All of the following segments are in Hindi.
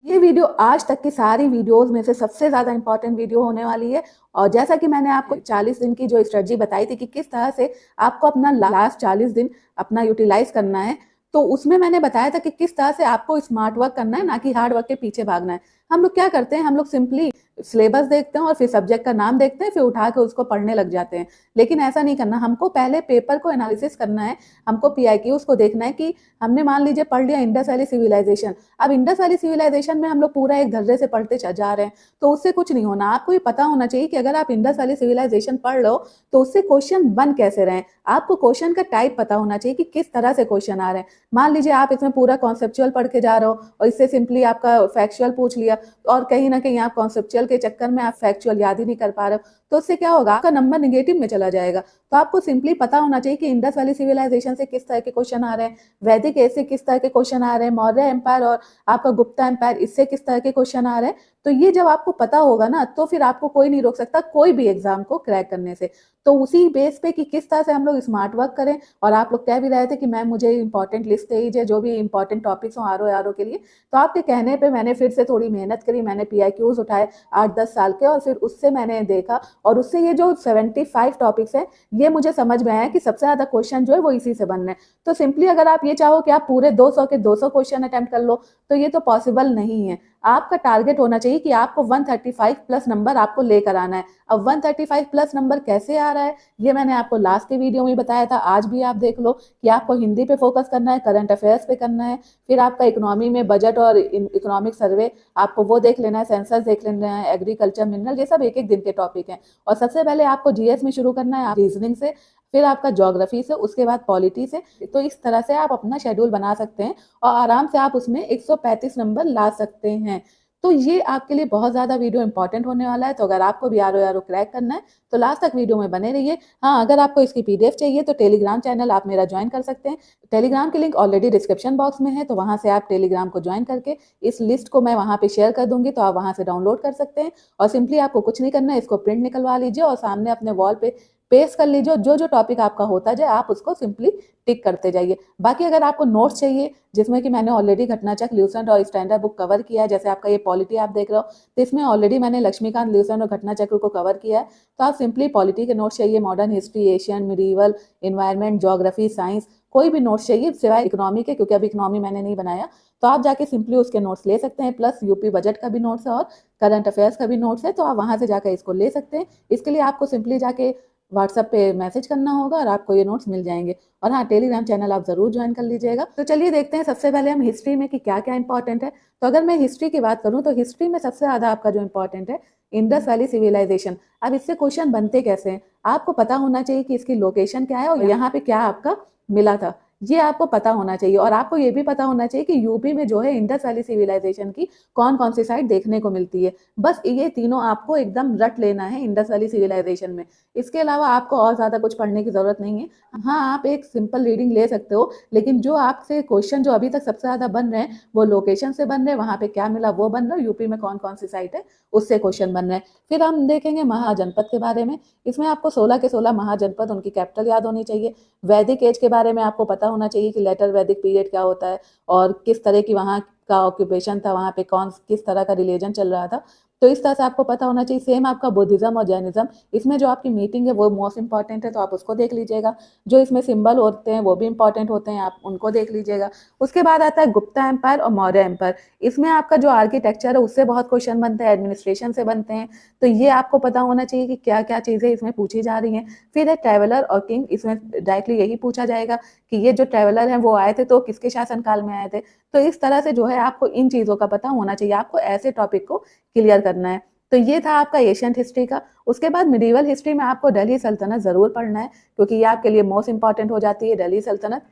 ये वीडियो आज तक की सारी वीडियोस में से सबसे ज़्यादा इंपॉर्टेंट वीडियो होने वाली है। और जैसा कि मैंने आपको 40 दिन की जो स्ट्रेटजी बताई थी कि किस तरह से आपको अपना लास्ट 40 दिन अपना यूटिलाइज करना है, तो उसमें मैंने बताया था कि किस तरह से आपको स्मार्ट वर्क करना है, ना कि हार्ड वर्क के पीछे भागना है। हम लोग क्या करते हैं, हम लोग सिंपली सिलेबस देखते हैं और फिर सब्जेक्ट का नाम देखते हैं, फिर उठा के उसको पढ़ने लग जाते हैं। लेकिन ऐसा नहीं करना, हमको पहले पेपर को एनालिसिस करना है, हमको पीआईक्यूज को देखना है कि हमने मान लीजिए पढ़ लिया इंडस वैली सिविलाइजेशन। अब इंडस वैली सिविलाइजेशन में हम लोग पूरा एक धर्रे से पढ़ते जा रहे हैं, तो उससे कुछ नहीं होना। आपको ये पता होना चाहिए कि अगर आप इंडस वैली सिविलाइजेशन पढ़ लो तो उससे क्वेश्चन बन कैसे रहे। आपको क्वेश्चन का टाइप पता होना चाहिए कि किस तरह से क्वेश्चन आ रहे हैं। मान लीजिए आप इसमें पूरा कॉन्सेप्चुअल पढ़ के जा रहे हो और इससे सिंपली आपका फैक्चुअल पूछ लिया, और कहीं ना कहीं आप कॉन्सेप्चुअल के चक्कर में आप फैक्चुअल याद ही नहीं कर पा रहे हो, तो उससे क्या होगा, आपका नंबर निगेटिव में चला जाएगा। तो आपको सिंपली पता होना चाहिए कि इंडस वैली सिविलाइजेशन से किस तरह के क्वेश्चन आ रहे हैं, वैदिक एज से किस तरह के क्वेश्चन आ रहे हैं, मौर्य एम्पायर और आपका गुप्ता एम्पायर इससे किस तरह के क्वेश्चन आ रहे हैं। तो ये जब आपको पता होगा ना, तो फिर आपको कोई नहीं रोक सकता कोई भी एग्जाम को क्रैक करने से। तो उसी बेस पे कि किस तरह से हम लोग स्मार्ट वर्क करें। और आप लोग कह भी रहे थे कि मैम मुझे इंपॉर्टेंट लिस्ट दीजिए जो भी इंपॉर्टेंट टॉपिक्स हो आर ओ के लिए। तो आपके कहने पे मैंने फिर से थोड़ी मेहनत करी, मैंने पीआईक्यूज उठाए 8-10 साल के, और फिर उससे मैंने देखा, और उससे ये जो 75 टॉपिक्स हैं, ये मुझे समझ में आया कि सबसे ज्यादा क्वेश्चन जो है वो इसी से बन रहे हैं। तो सिंपली अगर आप ये चाहो कि आप पूरे 200 के 200 क्वेश्चन अटेम्प्ट कर लो, तो ये तो पॉसिबल नहीं है। आपका टारगेट होना चाहिए कि आपको 135 प्लस नंबर आपको लेकर आना है। अब 135 प्लस नंबर कैसे आ रहा है, ये मैंने आपको लास्ट के वीडियो में बताया था। आज भी आप देख लो कि आपको हिंदी पे फोकस करना है, करंट अफेयर्स पे करना है, फिर आपका इकोनॉमी में बजट और इकोनॉमिक सर्वे आपको वो देख लेना है, सेंसस देख लेना है, एग्रीकल्चर, मिनरल, ये सब एक एक दिन के टॉपिक हैं। और सबसे पहले आपको जीएस में शुरू करना है, रीजनिंग से, फिर आपका ज्योग्राफी से, उसके बाद पॉलिटी से। तो इस तरह से आप अपना शेड्यूल बना सकते हैं और आराम से आप उसमें 135 नंबर ला सकते हैं। तो ये आपके लिए बहुत ज़्यादा वीडियो इंपॉर्टेंट होने वाला है। तो अगर आपको भी आर ओ क्रैक करना है तो लास्ट तक वीडियो में बने रहिए। हाँ, अगर आपको इसकी पीडीएफ चाहिए तो टेलीग्राम चैनल आप मेरा ज्वाइन कर सकते हैं। टेलीग्राम की लिंक ऑलरेडी डिस्क्रिप्शन बॉक्स में है, तो वहाँ से आप टेलीग्राम को ज्वाइन करके इस लिस्ट को मैं वहाँ पे शेयर कर दूंगी, तो आप वहाँ से डाउनलोड कर सकते हैं। और सिंपली आपको कुछ नहीं करना है, इसको प्रिंट निकलवा लीजिए और सामने अपने वॉल पे पेस्ट कर लीजिए। जो जो टॉपिक आपका होता जाए आप उसको सिंपली टिक करते जाइए। बाकी अगर आपको नोट्स चाहिए, जिसमें कि मैंने ऑलरेडी घटनाचक्र, ल्यूसेंट और स्टैंडर्ड बुक कवर किया है, जैसे आपका ये पॉलिटी आप देख रहे हो, तो इसमें ऑलरेडी मैंने लक्ष्मीकांत, ल्यूसेंट और घटनाचक्र को कवर किया है। तो आप सिंपली पॉलिटी के नोट्स चाहिए, modern history, Asian, medieval, environment, geography, science, कोई भी नोट्स चाहिए सिवाय इकोनॉमी के, क्योंकि अभी इकोनॉमी मैंने नहीं बनाया, तो आप जाके सिंपली उसके नोट्स ले सकते हैं। प्लस यूपी बजट का भी नोट्स है और करंट अफेयर्स का भी नोट्स है, तो आप वहां से जाकर इसको ले सकते हैं। इसके लिए आपको सिंपली जाके व्हाट्सएप पे मैसेज करना होगा और आपको ये नोट्स मिल जाएंगे। और हाँ, टेलीग्राम चैनल आप जरूर ज्वाइन कर लीजिएगा। तो चलिए देखते हैं सबसे पहले हम हिस्ट्री में कि क्या क्या इंपॉर्टेंट है। तो अगर मैं हिस्ट्री की बात करूं तो हिस्ट्री में सबसे ज्यादा आपका जो इंपॉर्टेंट है, इंडस वैली सिविलाइजेशन। अब इससे क्वेश्चन बनते कैसे हैं, आपको पता होना चाहिए कि इसकी लोकेशन क्या है और यहाँ पे क्या आपका मिला था, ये आपको पता होना चाहिए। और आपको ये भी पता होना चाहिए कि यूपी में जो है इंडस वैली सिविलाइजेशन की कौन कौन सी साइट देखने को मिलती है। बस ये तीनों आपको एकदम रट लेना है इंडस वैली सिविलाइजेशन में। इसके अलावा आपको और ज्यादा कुछ पढ़ने की जरूरत नहीं है। हाँ, आप एक सिंपल रीडिंग ले सकते हो, लेकिन जो आपसे क्वेश्चन जो अभी तक सबसे ज्यादा बन रहे हैं वो लोकेशन से बन रहे हैं, वहां पे क्या मिला वो बन रहा है, यूपी में कौन कौन सी साइट है उससे क्वेश्चन बन रहे हैं। फिर हम देखेंगे महाजनपद के बारे में। इसमें आपको 16 के 16 महाजनपद, उनकी कैपिटल याद होनी चाहिए। वैदिक एज के बारे में आपको पता होना चाहिए कि लेटर वैदिक पीरियड क्या होता है और किस तरह की वहाँ का ऑक्यूपेशन था, वहाँ पे कौन किस तरह का रिलीजन चल रहा था। तो इस तरह से आपको पता होना चाहिए। सेम आपका बुद्धिज्म और जैनिज्म, इसमें जो आपकी मीटिंग है वो मोस्ट इंपॉर्टेंट है, तो आप उसको देख लीजिएगा। जो इसमें सिंबल होते हैं वो भी इंपॉर्टेंट होते हैं, आप उनको देख लीजिएगा। उसके बाद आता है गुप्ता एम्पायर और मौर्य एम्पायर। इसमें आपका जो आर्किटेक्चर है उससे बहुत क्वेश्चन बनते हैं, एडमिनिस्ट्रेशन से बनते हैं, तो ये आपको पता होना चाहिए कि क्या क्या चीजें इसमें पूछी जा रही हैं। फिर है ट्रेवलर और किंग, इसमें डायरेक्टली यही पूछा जाएगा कि ये जो ट्रेवलर हैं वो आए थे तो किसके शासनकाल में आए थे। तो इस तरह से जो है आपको इन चीजों का पता होना चाहिए, आपको ऐसे टॉपिक को क्लियर करना है। तो ये था आपका एशियंट हिस्ट्री का। उसके बाद मिडीवल हिस्ट्री में आपको दिल्ली सल्तनत जरूर पढ़ना है, क्योंकि ये आपके लिए मोस्ट इंपॉर्टेंट हो जाती है, दिल्ली सल्तनत।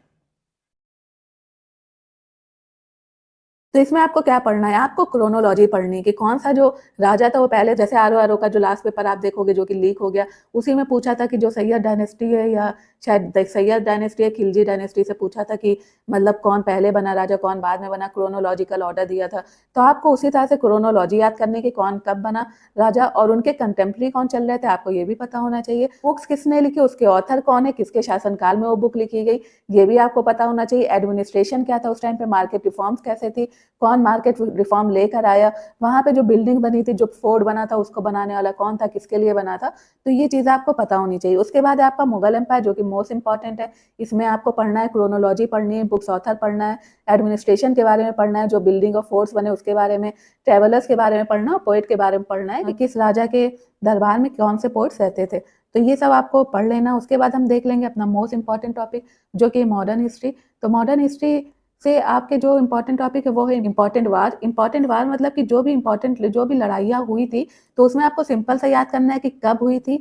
तो इसमें आपको क्या पढ़ना है, आपको क्रोनोलॉजी पढ़नी है कि कौन सा जो राजा था वो पहले, जैसे आर ओ का जो लास्ट पेपर आप देखोगे जो कि लीक हो गया, उसी में पूछा था कि जो सैयद डायनेस्टी है, या शायद सैयद डायनेस्टी है, खिलजी डायनेस्टी से पूछा था कि मतलब कौन पहले बना राजा, कौन बाद में बना, क्रोनोलॉजिकल ऑर्डर दिया था। तो आपको उसी तरह से क्रोनोलॉजी याद करने की, कौन कब बना राजा और उनके कंटेम्प्रेरी कौन चल रहे थे, आपको ये भी पता होना चाहिए। बुक्स किसने लिखी, उसके ऑथर कौन है, किसके शासनकाल में वो बुक लिखी गई, ये भी आपको पता होना चाहिए। एडमिनिस्ट्रेशन क्या था उस टाइम पे, मार्केट रिफॉर्म्स कैसे थी, कौन मार्केट रिफॉर्म लेकर आया, वहाँ पे जो बिल्डिंग बनी थी, जो फोर्ट बना था, उसको बनाने वाला कौन था, किसके लिए बना था, तो ये चीज़ आपको पता होनी चाहिए। उसके बाद आपका मुगल एम्पायर, जो कि मोस्ट इंपॉर्टेंट है, इसमें आपको पढ़ना है, क्रोनोलॉजी पढ़नी है, बुक्स ऑथर पढ़ना है, एडमिनिस्ट्रेशन के बारे में पढ़ना है, जो बिल्डिंग ऑफ फोर्ट्स बने उसके बारे में, ट्रेवलर्स के बारे में पढ़ना है, पोएट के बारे में पढ़ना है कि किस राजा के दरबार में कौन से पोएट्स रहते थे। तो ये सब आपको पढ़ लेना। उसके बाद हम देख लेंगे अपना मोस्ट इंपॉर्टेंट टॉपिक, जो कि मॉडर्न हिस्ट्री। तो मॉडर्न हिस्ट्री से आपके जो इंपॉर्टेंट टॉपिक है वो है इंपॉर्टेंट वार। इंपॉर्टेंट वार मतलब कि जो भी लड़ाइयाँ हुई थी, तो उसमें आपको सिंपल सा याद करना है कि कब हुई थी,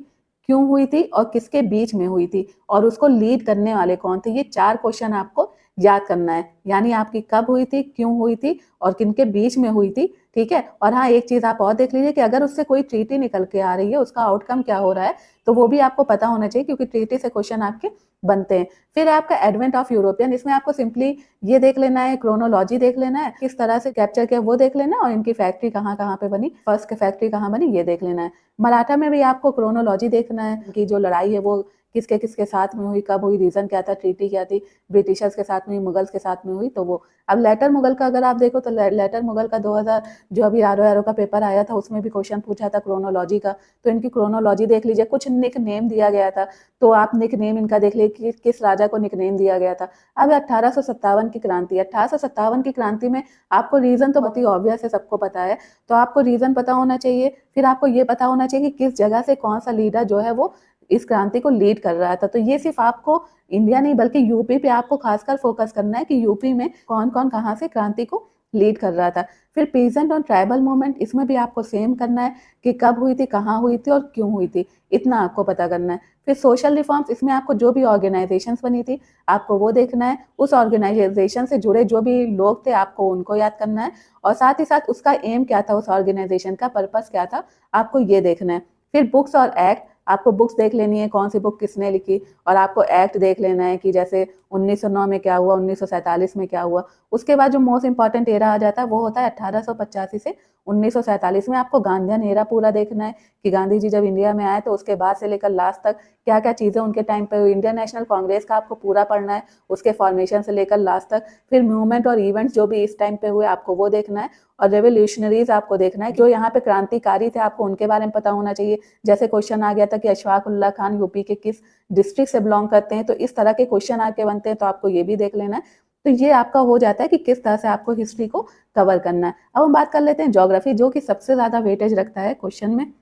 क्यों हुई थी और किसके बीच में हुई थी, और उसको लीड करने वाले कौन थे। ये 4 क्वेश्चन आपको याद करना है, यानी आपकी कब हुई थी, क्यों हुई थी और किनके बीच में हुई थी, ठीक है। और हाँ, एक चीज़ आप और देख लीजिए कि अगर उससे कोई ट्रीटी निकल के आ रही है, उसका आउटकम क्या हो रहा है, तो वो भी आपको पता होना चाहिए, क्योंकि ट्रीटी से क्वेश्चन आपके बनते हैं। फिर आपका एडवेंट ऑफ यूरोपियन, इसमें आपको सिंपली ये देख लेना है, क्रोनोलॉजी देख लेना है, किस तरह से कैप्चर किया वो देख लेना है, और इनकी फैक्ट्री कहाँ कहाँ पे बनी, फर्स्ट की फैक्ट्री कहाँ बनी, ये देख लेना है। मराठा में भी आपको क्रोनोलॉजी देखना है कि जो लड़ाई है वो किसके किसके साथ में हुई, कब हुई, रीजन क्या था, ट्रीटी क्या थी, ब्रिटिशर्स के साथ में हुई, मुगल्स के साथ में हुई, तो वो। अब लेटर मुगल का अगर आप देखो तो लेटर मुगल का 2000 जो अभी आर का पेपर आया था, उसमें भी क्वेश्चन पूछा था क्रोनोलॉजी का, तो इनकी क्रोनोलॉजी देख लीजिए। कुछ निक नेम दिया गया था, तो आप निक नेम इनका देख लीजिए कि किस राजा को निक नेम दिया गया था। अब 1857 की क्रांति, 1857 की क्रांति में आपको रीजन तो बहुत ही ऑब्वियस है, सबको पता है, तो आपको रीजन पता होना चाहिए। फिर आपको ये पता होना चाहिए कि किस जगह से कौन सा लीडर जो है वो इस क्रांति को लीड कर रहा था। तो ये सिर्फ आपको इंडिया नहीं बल्कि यूपी पे आपको खासकर फोकस करना है कि यूपी में कौन कौन कहाँ से क्रांति को लीड कर रहा था। फिर पीजेंट और ट्राइबल मूवमेंट, इसमें भी आपको सेम करना है कि कब हुई थी, कहाँ हुई थी और क्यों हुई थी, इतना आपको पता करना है। फिर सोशल रिफॉर्म्स, इसमें आपको जो भी ऑर्गेनाइजेशंस बनी थी आपको वो देखना है, उस ऑर्गेनाइजेशन से जुड़े जो भी लोग थे आपको उनको याद करना है, और साथ ही साथ उसका एम क्या था, उस ऑर्गेनाइजेशन का पर्पस क्या था, आपको ये देखना है। फिर बुक्स और एक्ट, आपको बुक्स देख लेनी है कौन सी बुक किसने लिखी, और आपको एक्ट देख लेना है कि जैसे 1909 में क्या हुआ, 1947 में क्या हुआ। उसके बाद जो मोस्ट इंपॉर्टेंट एरा आ जाता है वो होता है 1885 से 1947 में। आपको गांधीयन एरा पूरा देखना है कि गांधी जी जब इंडिया में आए तो उसके बाद से लेकर लास्ट तक क्या क्या चीज़ें उनके टाइम पे हुई। इंडियन नेशनल कांग्रेस का आपको पूरा पढ़ना है, उसके फॉर्मेशन से लेकर लास्ट तक। फिर मूवमेंट और इवेंट्स जो भी इस टाइम पे हुए आपको वो देखना है, और रेवोल्यूशनरीज आपको देखना है, जो यहाँ पे क्रांतिकारी थे आपको उनके बारे में पता होना चाहिए। जैसे क्वेश्चन आ गया था कि अशफाक उल्लाह खान यूपी के किस डिस्ट्रिक्ट से बिलोंग करते हैं, तो इस तरह के क्वेश्चन आके बनते हैं, तो आपको ये भी देख लेना है। तो ये आपका हो जाता है कि किस तरह से आपको हिस्ट्री को कवर करना है। अब हम बात कर लेते हैं ज्योग्राफी, जो कि सबसे ज्यादा वेटेज रखता है क्वेश्चन में।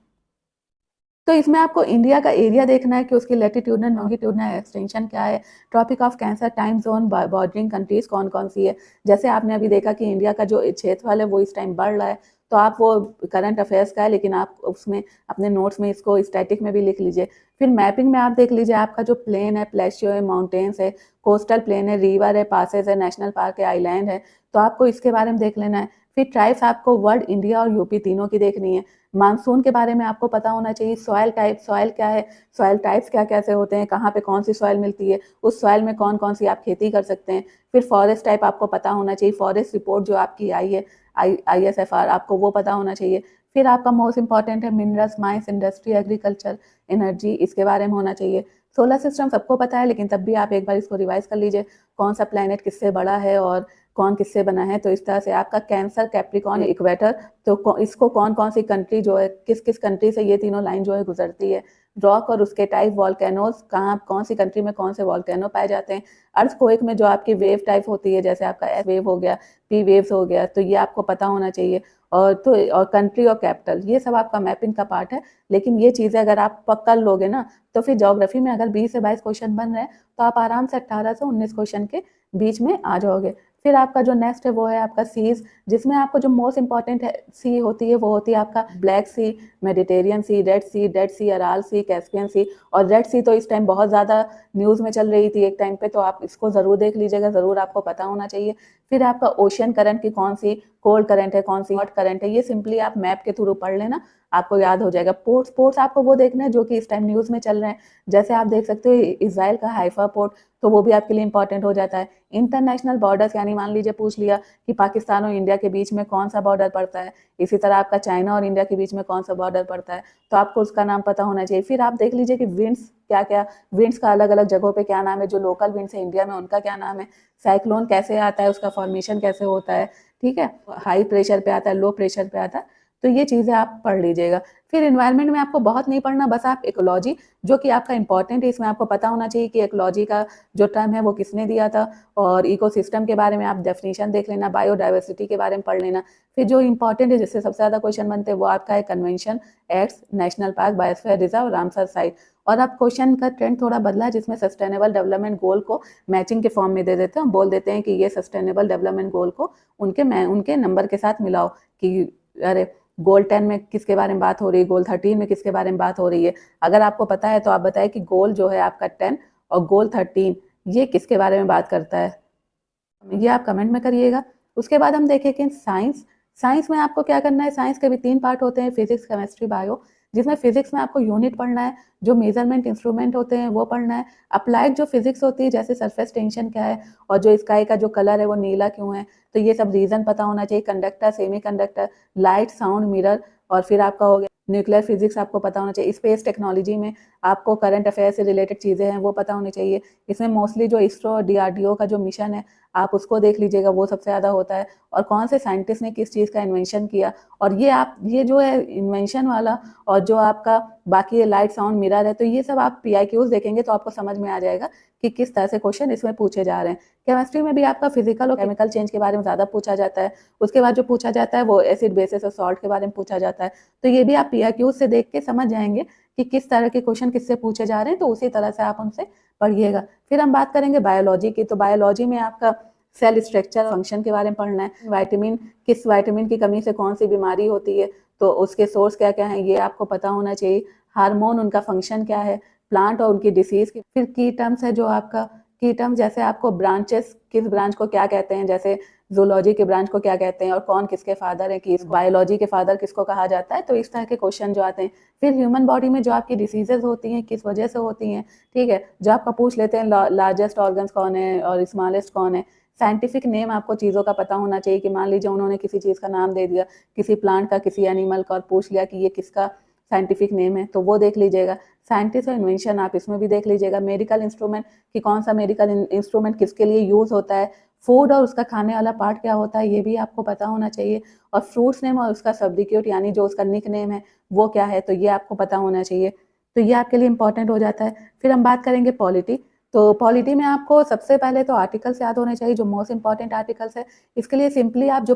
तो इसमें आपको इंडिया का एरिया देखना है कि उसकी लैटिट्यूडनल लॉन्गिट्यूडनल एक्सटेंशन क्या है, tropic of cancer, time zone, bordering countries कौन कौन सी है। जैसे आपने अभी देखा कि इंडिया का जो क्षेत्रफल है वो इस टाइम बढ़ रहा है, तो आप वो करंट अफेयर्स का है, लेकिन आप उसमें अपने नोट्स में इसको स्टैटिक में भी लिख लीजिए। फिर मैपिंग में आप देख लीजिए आपका जो प्लेन है, प्लेशियो है, माउंटेन्स है, कोस्टल प्लेन है, रिवर है, पासेस है, नेशनल पार्क है, आइलैंड है, तो आपको इसके बारे में देख लेना है। फिर ट्राइब्स आपको वर्ल्ड, इंडिया और यूपी तीनों की देखनी है। मानसून के बारे में आपको पता होना चाहिए। सॉयल टाइप, सॉयल क्या है, सॉयल टाइप्स क्या कैसे होते हैं, कहाँ पे कौन सी सॉयल मिलती है, उस सॉयल में कौन कौन सी आप खेती कर सकते हैं। फिर फॉरेस्ट टाइप आपको पता होना चाहिए, फॉरेस्ट रिपोर्ट जो आपकी आई है ISFR, आपको वो पता होना चाहिए। फिर आपका मोस्ट इंपॉर्टेंट है minerals, mines, industry, agriculture, energy, इसके बारे में होना चाहिए। सोलर सिस्टम सबको पता है, लेकिन तब भी आप एक बार इसको रिवाइज कर लीजिए, कौन सा प्लेनेट किससे बड़ा है और कौन किससे बना है। तो इस तरह से आपका कैंसर, कैप्रिकॉर्न, इक्वेटर, तो इसको कौन कौन सी कंट्री जो है, किस किस कंट्री से ये तीनों लाइन जो है गुजरती है। रॉक और उसके टाइप, वॉल्केनोज, कहाँ कौन सी कंट्री में कौन से वॉल्केनो पाए जाते हैं। अर्थक्वेक में जो आपकी वेव टाइप होती है, जैसे आपका एस वेव हो गया, पी वेव्स हो गया, तो ये आपको पता होना चाहिए। और कंट्री और कैपिटल, ये सब आपका मैपिंग का पार्ट है। लेकिन ये चीज़ें अगर आप पकड़ लोगे ना, तो फिर ज्योग्राफी में अगर 20 से 22 क्वेश्चन बन रहे हैं, तो आप आराम से 18 से 19 क्वेश्चन के बीच में आ जाओगे। फिर आपका जो नेक्स्ट है वो है आपका सीज, जिसमें आपको जो मोस्ट इंपॉर्टेंट है सी होती है वो होती है आपका ब्लैक सी, मेडिटेरियन सी, डेड सी, अराल सी, कैस्पियन सी। और रेड सी तो इस टाइम बहुत ज़्यादा न्यूज़ में चल रही थी एक टाइम पे, तो आप इसको ज़रूर देख लीजिएगा, ज़रूर आपको पता होना चाहिए। फिर आपका ओशियन करंट की कौन सी कोल्ड करंट है, कौन सी हॉट करंट है, ये सिंपली आप मैप के थ्रू पढ़ लेना, आपको याद हो जाएगा। पोर्ट्स आपको वो देखना है जो कि इस टाइम न्यूज़ में चल रहे हैं। जैसे आप देख सकते हो इजराइल का हाइफा पोर्ट, तो वो भी आपके लिए इंपॉर्टेंट हो जाता है। इंटरनेशनल बॉर्डर्स, यानी मान लीजिए पूछ लिया कि पाकिस्तान और इंडिया के बीच में कौन सा बॉर्डर पड़ता है, इसी तरह आपका चाइना और इंडिया के बीच में कौन सा बॉर्डर पड़ता है, तो आपको उसका नाम पता होना चाहिए। फिर आप देख लीजिए कि विंड्स क्या क्या, विंड्स का अलग अलग जगहों पे क्या नाम है, जो लोकल विंड्स है इंडिया में उनका क्या नाम है, साइक्लोन कैसे आता है, उसका फॉर्मेशन कैसे होता है, ठीक है, हाई प्रेशर पे आता है, लो प्रेशर पे आता है, तो ये चीज़ें आप पढ़ लीजिएगा। फिर एनवायरनमेंट में आपको बहुत नहीं पढ़ना, बस आप इकोलॉजी, जो कि आपका इंपॉर्टेंट है, इसमें आपको पता होना चाहिए कि इकोलॉजी का जो टर्म है वो किसने दिया था, और इकोसिस्टम के बारे में आप डेफिनेशन देख लेना, बायोडाइवर्सिटी के बारे में पढ़ लेना। फिर जो इंपॉर्टेंट है, जिससे सबसे ज़्यादा क्वेश्चन बनते हैं, वो आपका है convention acts, national park, biosphere reserve, Ramsar site. और अब क्वेश्चन का ट्रेंड थोड़ा बदला है, जिसमें सस्टेनेबल डेवलपमेंट गोल को मैचिंग के फॉर्म में दे देते हैं, बोल देते हैं कि ये सस्टेनेबल डेवलपमेंट गोल को उनके नंबर के साथ मिलाओ, कि अरे गोल 10 में किसके बारे में बात हो रही है, गोल 13 में किसके बारे में बात हो रही है। अगर आपको पता है तो आप बताएं कि गोल जो है आपका 10 और गोल 13 ये किसके बारे में बात करता है, ये आप कमेंट में करिएगा। उसके बाद हम देखें कि साइंस में आपको क्या करना है। साइंस के भी 3 पार्ट होते हैं, फिजिक्स, केमिस्ट्री, बायो। जिसमें फिजिक्स में आपको यूनिट पढ़ना है, जो मेजरमेंट इंस्ट्रूमेंट होते हैं वो पढ़ना है। अप्लाइड जो फिजिक्स होती है, जैसे सरफेस टेंशन क्या है, और जो स्काई का जो कलर है वो नीला क्यों है, तो ये सब रीजन पता होना चाहिए। Conductor, semi conductor, light, sound, mirror, और फिर आपका हो गया न्यूक्लियर फिजिक्स आपको पता होना चाहिए। स्पेस टेक्नोलॉजी में आपको करंट अफेयर से रिलेटेड चीज़ें हैं वो पता होनी चाहिए। इसमें मोस्टली जो इसरो और DRDO का जो मिशन है आप उसको देख लीजिएगा, वो सबसे ज़्यादा होता है, और कौन से साइंटिस्ट ने किस चीज़ का इन्वेंशन किया। और ये जो है इन्वेंशन वाला, और जो आपका बाकी ये लाइट, साउंड, मिरर है, तो ये सब आप PIQs देखेंगे तो आपको समझ में आ जाएगा कि किस तरह से क्वेश्चन इसमें पूछे जा रहे हैं। केमिस्ट्री में भी आपका फिजिकल और केमिकल चेंज के बारे में ज़्यादा पूछा जाता है। उसके बाद जो पूछा जाता है वो एसिड, बेसिस और सॉल्ट के बारे में पूछा जाता है। तो ये भी आप PIQs से देख के समझ जाएंगे कि किस तरह के क्वेश्चन किससे पूछे जा रहे हैं, तो उसी तरह से आप उनसे पढ़िएगा। फिर हम बात करेंगे बायोलॉजी की। तो बायोलॉजी में आपका सेल स्ट्रक्चर, फंक्शन के बारे में पढ़ना है। किस वाइटामिन की कमी से कौन सी बीमारी होती है, तो उसके सोर्स क्या क्या है ये आपको पता होना चाहिए। हार्मोन, उनका फंक्शन क्या है, प्लांट और उनकी डिसीज की। फिर की टर्म्स है, जो आपका की टर्म्स, जैसे आपको ब्रांचेस, किस ब्रांच को क्या कहते हैं, जैसे जूलॉजी के ब्रांच को क्या कहते हैं, और कौन किसके फादर है, कि बायोलॉजी के फादर किसको कहा जाता है। तो इस तरह के क्वेश्चन जो आते हैं। फिर ह्यूमन बॉडी में जो आपकी डिसीजेज होती हैं किस वजह से होती हैं, ठीक है, जो आपका पूछ लेते हैं लार्जेस्ट ऑर्गन्स कौन है और स्मॉलेस्ट कौन है। साइंटिफिक नेम आपको चीज़ों का पता होना चाहिए, कि मान लीजिए उन्होंने किसी चीज़ का नाम दे दिया, किसी प्लांट का, किसी एनिमल का, और पूछ लिया कि ये किसका साइंटिफिक नेम है, तो वो देख लीजिएगा। साइंटिस्ट और इन्वेंशन आप इसमें भी देख लीजिएगा। मेडिकल इंस्ट्रूमेंट, कि कौन सा मेडिकल इंस्ट्रूमेंट किसके लिए यूज़ होता है। फूड और उसका खाने वाला पार्ट क्या होता है, ये भी आपको पता होना चाहिए। और फ्रूट्स नेम और उसका सब्स्टिट्यूट, यानी जो उसका निक नेम है वो क्या है, तो ये आपको पता होना चाहिए। तो ये आपके लिए इंपॉर्टेंट हो जाता है। फिर हम बात करेंगे पॉलिटी। तो पॉलिटी में आपको सबसे पहले तो आर्टिकल्स याद होने चाहिए, जो मोस्ट इंपॉर्टेंट आर्टिकल्स है। इसके लिए सिंपली आप जो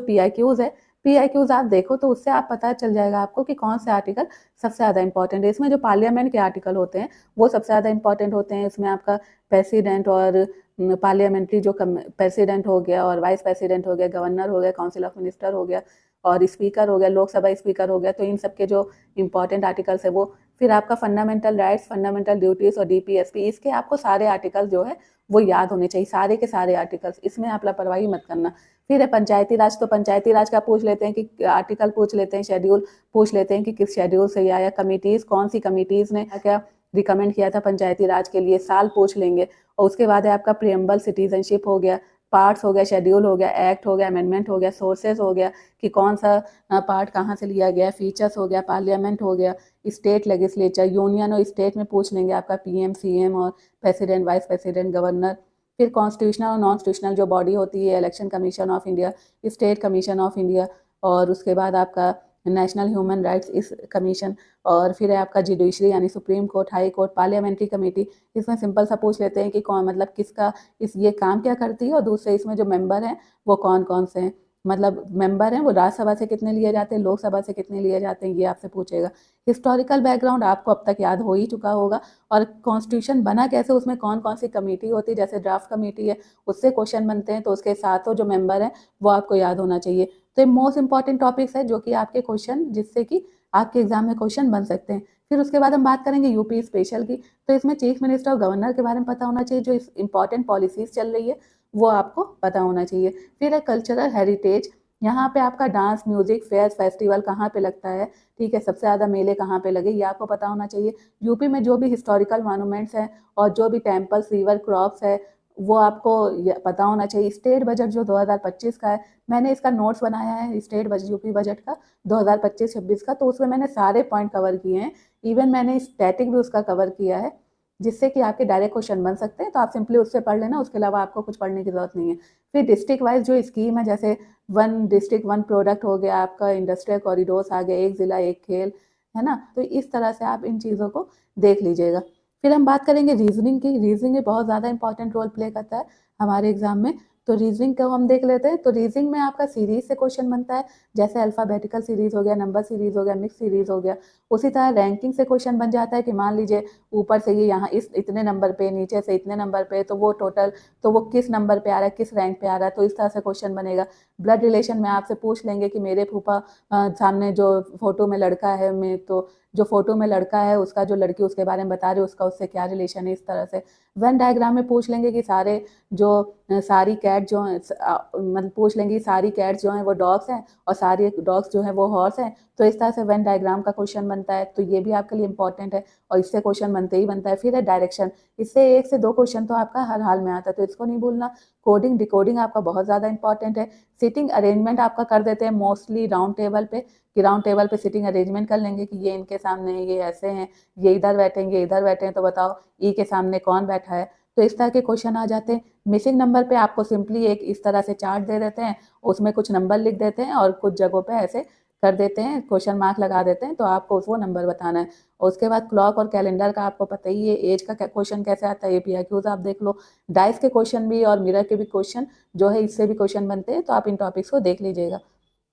PIQs आप देखो, तो उससे आप पता चल जाएगा आपको कि कौन से आर्टिकल सबसे ज़्यादा इंपॉर्टेंट है। इसमें जो पार्लियामेंट के आर्टिकल होते हैं वो सबसे ज़्यादा इंपॉर्टेंट होते हैं। इसमें आपका प्रेसिडेंट और पार्लियामेंट्री जो प्रेसिडेंट हो गया, और वाइस प्रेसिडेंट हो गया, गवर्नर हो गया, काउंसिल ऑफ मिनिस्टर हो गया, और स्पीकर हो गया, लोकसभा स्पीकर हो गया, तो इन सबके जो इंपॉर्टेंट आर्टिकल्स है वो। फिर आपका फंडामेंटल राइट्स, फंडामेंटल ड्यूटीज़ और DPSP, इसके आपको सारे आर्टिकल्स जो है वो याद होने चाहिए, सारे के सारे आर्टिकल्स, इसमें आप लापरवाही मत करना। फिर है पंचायती राज। तो पंचायती राज का पूछ लेते हैं कि आर्टिकल पूछ लेते हैं, शेड्यूल पूछ लेते हैं कि किस शेड्यूल से आया। कमिटीज़, कौन सी कमिटीज़ ने क्या रिकमेंड किया था पंचायती राज के लिए, साल पूछ लेंगे। और उसके बाद है आपका प्रियम्बल, सिटीजनशिप हो गया, पार्ट्स हो गया, शेड्यूल हो गया, एक्ट हो गया, अमेंडमेंट हो गया, सोर्सेज हो गया, कि कौन सा पार्ट कहाँ से लिया गया, फीचर्स हो गया, पार्लियामेंट हो गया, स्टेट लेजिस्लेचर, यूनियन और स्टेट में पूछ लेंगे आपका PM, CM और प्रेसिडेंट, वाइस प्रेसिडेंट, गवर्नर। फिर कॉन्स्टिट्यूशनल और नॉन कॉन्स्टिट्यूशनल जो बॉडी होती है, election commission of India, state commission of India, और उसके बाद आपका नेशनल ह्यूमन राइट्स इस कमीशन, और फिर है आपका जुडिशरी यानी supreme court, high court, parliamentary committee. इसमें सिंपल सा पूछ लेते हैं कि कौन, मतलब किसका ये काम क्या करती है, और दूसरे इसमें जो मेंबर हैं वो कौन कौन से हैं, मतलब मेंबर हैं वो राज्यसभा से कितने लिए जाते हैं, लोकसभा से कितने लिए जाते हैं, ये आपसे पूछेगा। हिस्टोरिकल बैकग्राउंड आपको अब तक याद हो ही चुका होगा, और कॉन्स्टिट्यूशन बना कैसे, उसमें कौन कौन सी कमेटी होती है, जैसे ड्राफ्ट कमेटी है उससे क्वेश्चन बनते हैं, तो उसके साथों जो मेंबर हैं वो आपको याद होना चाहिए। तो ये मोस्ट इंपॉर्टेंट टॉपिक्स है जो कि आपके क्वेश्चन, जिससे कि आपके एग्जाम में क्वेश्चन बन सकते हैं। फिर उसके बाद हम बात करेंगे यूपी स्पेशल की। तो इसमें चीफ मिनिस्टर और गवर्नर के बारे में पता होना चाहिए, जो इंपॉर्टेंट पॉलिसीज चल रही है वो आपको पता होना चाहिए। फिर है कल्चरल हेरिटेज। यहाँ पे आपका डांस, म्यूजिक, फेयर, फेस्टिवल कहाँ पे लगता है, ठीक है, सबसे ज़्यादा मेले कहाँ पे लगे, ये आपको पता होना चाहिए। यूपी में जो भी हिस्टोरिकल मॉन्यूमेंट्स हैं और जो भी टेम्पल्स, रिवर, क्रॉप्स है, वो आपको पता होना चाहिए। स्टेट बजट जो 2025 का है, मैंने इसका नोट्स बनाया है, स्टेट बजट, यूपी बजट का 2025-26 का, तो उसमें मैंने सारे पॉइंट कवर किए हैं। इवन मैंने स्टैटिक भी उसका कवर किया है, जिससे कि आपके डायरेक्ट क्वेश्चन बन सकते हैं, तो आप सिंपली उससे पढ़ लेना, उसके अलावा आपको कुछ पढ़ने की ज़रूरत नहीं है। फिर डिस्ट्रिक्ट वाइज़ जो स्कीम है, जैसे 1 डिस्ट्रिक्ट 1 प्रोडक्ट हो गया, आपका इंडस्ट्रियल कॉरिडोर्स आ गए, 1 ज़िला 1 खेल, है ना? तो इस तरह से आप इन चीज़ों को देख लीजिएगा। फिर हम बात करेंगे रीज़निंग की। रीज़निंग में बहुत ज़्यादा इंपॉर्टेंट रोल प्ले करता है हमारे एग्ज़ाम में। तो रीज़निंग को हम देख लेते हैं। तो रीज़निंग में आपका सीरीज़ से क्वेश्चन बनता है, जैसे अल्फ़ाबेटिकल सीरीज़ हो गया, नंबर सीरीज़ हो गया, मिक्स सीरीज़ हो गया। उसी तरह रैंकिंग से क्वेश्चन बन जाता है कि मान लीजिए ऊपर से ये यहाँ इस इतने नंबर पे, नीचे से इतने नंबर पे, तो वो टोटल, तो वो किस नंबर पे आ रहा है, किस रैंक पे आ रहा है, तो इस तरह से क्वेश्चन बनेगा। ब्लड रिलेशन में आपसे पूछ लेंगे कि मेरे फूफा सामने जो फ़ोटो में लड़का है, मैं तो जो फ़ोटो में लड़का है उसका जो लड़की उसके बारे में बता रही है उसका उससे क्या रिलेशन है, इस तरह से। वेन डायग्राम में पूछ लेंगे कि सारे जो सारी कैट जो हैं मतलब पूछ लेंगे कि सारी कैट्स जो हैं वो डॉग्स हैं और सारे डॉग्स जो हैं वो हॉर्स हैं, तो इस तरह से वेन डायग्राम का क्वेश्चन बनता है, तो ये भी आपके लिए इंपॉर्टेंट है और इससे क्वेश्चन बनते ही बनता है। फिर है डायरेक्शन, इससे 1 से 2 क्वेश्चन तो आपका हर हाल में आता है, तो इसको नहीं भूलना। कोडिंग डिकोडिंग आपका बहुत ज़्यादा इंपॉर्टेंट है। सिटिंग अरेंजमेंट आपका कर देते हैं मोस्टली राउंड टेबल पे, कि राउंड टेबल पे सिटिंग अरेंजमेंट कर लेंगे कि ये इनके सामने है, ये ऐसे हैं, ये इधर बैठे हैं, ये इधर बैठे हैं, तो बताओ ई के सामने कौन बैठा है। तो इस तरह के क्वेश्चन आ जाते हैं। मिसिंग नंबर पे आपको सिंपली एक इस तरह से चार्ट दे देते हैं, उसमें कुछ नंबर लिख देते हैं और कुछ जगहों पे ऐसे कर देते हैं, क्वेश्चन मार्क लगा देते हैं, तो आपको वो नंबर बताना है। और उसके बाद क्लॉक और कैलेंडर का आपको पता ही है, एज का क्वेश्चन कैसे आता है, एपीआईक्यूज आप देख लो। डाइस के क्वेश्चन भी और मिरर के भी क्वेश्चन जो है इससे भी क्वेश्चन बनते हैं, तो आप इन टॉपिक्स को देख लीजिएगा।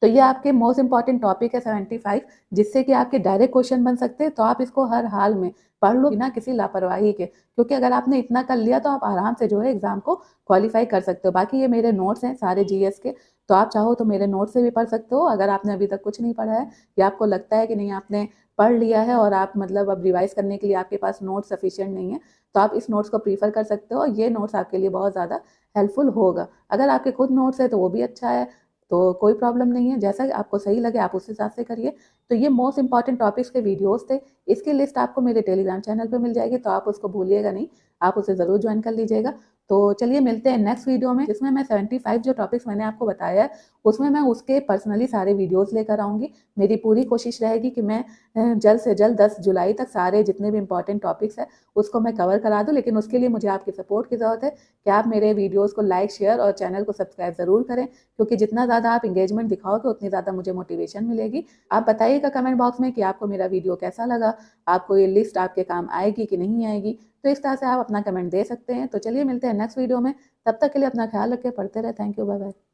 तो ये आपके मोस्ट इंपॉर्टेंट टॉपिक है 75, जिससे कि आपके डायरेक्ट क्वेश्चन बन सकते हैं, तो आप इसको हर हाल में पढ़ लो बिना किसी लापरवाही के, क्योंकि अगर आपने इतना कर लिया तो आप आराम से जो है एग्जाम को क्वालिफाई कर सकते हो। बाकी ये मेरे नोट्स हैं सारे जीएस के, तो आप चाहो तो मेरे नोट्स से भी पढ़ सकते हो। अगर आपने अभी तक कुछ नहीं पढ़ा है या आपको लगता है कि नहीं आपने पढ़ लिया है और आप मतलब अब रिवाइज करने के लिए आपके पास नोट्स सफिशिएंट नहीं है, तो आप इस नोट्स को प्रीफर कर सकते हो। ये नोट्स आपके लिए बहुत ज़्यादा हेल्पफुल होगा। अगर आपके खुद नोट्स है तो वो भी अच्छा है, तो कोई प्रॉब्लम नहीं है, जैसा आपको सही लगे आप उस हिसाब से करिए। तो ये मोस्ट इंपॉर्टेंट टॉपिक्स के वीडियोस थे, इसकी लिस्ट आपको मेरे टेलीग्राम चैनल पे मिल जाएगी, तो आप उसको भूलिएगा नहीं, आप उसे ज़रूर ज्वाइन कर लीजिएगा। तो चलिए मिलते हैं नेक्स्ट वीडियो में, जिसमें मैं 75 जो टॉपिक्स मैंने आपको बताया है, उसमें मैं उसके पर्सनली सारे वीडियोस लेकर आऊँगी। मेरी पूरी कोशिश रहेगी कि मैं जल्द से जल्द 10 जुलाई तक सारे जितने भी इंपॉर्टेंट टॉपिक्स हैं उसको मैं कवर करा दूँ, लेकिन उसके लिए मुझे आपकी सपोर्ट की ज़रूरत है कि आप मेरे वीडियोज़ को लाइक, शेयर और चैनल को सब्सक्राइब ज़रूर करें, क्योंकि जितना ज़्यादा आप एंगेजमेंट दिखाओगे उतनी ज़्यादा मुझे मोटिवेशन मिलेगी। आप बताइएगा कमेंट बॉक्स में कि आपको मेरा वीडियो कैसा लगा, आपको ये लिस्ट आपके काम आएगी कि नहीं आएगी, तो इस तरह से आप अपना कमेंट दे सकते हैं। तो चलिए मिलते हैं नेक्स्ट वीडियो में, तब तक के लिए अपना ख्याल रखें, पढ़ते रहे। Thank you, bye bye.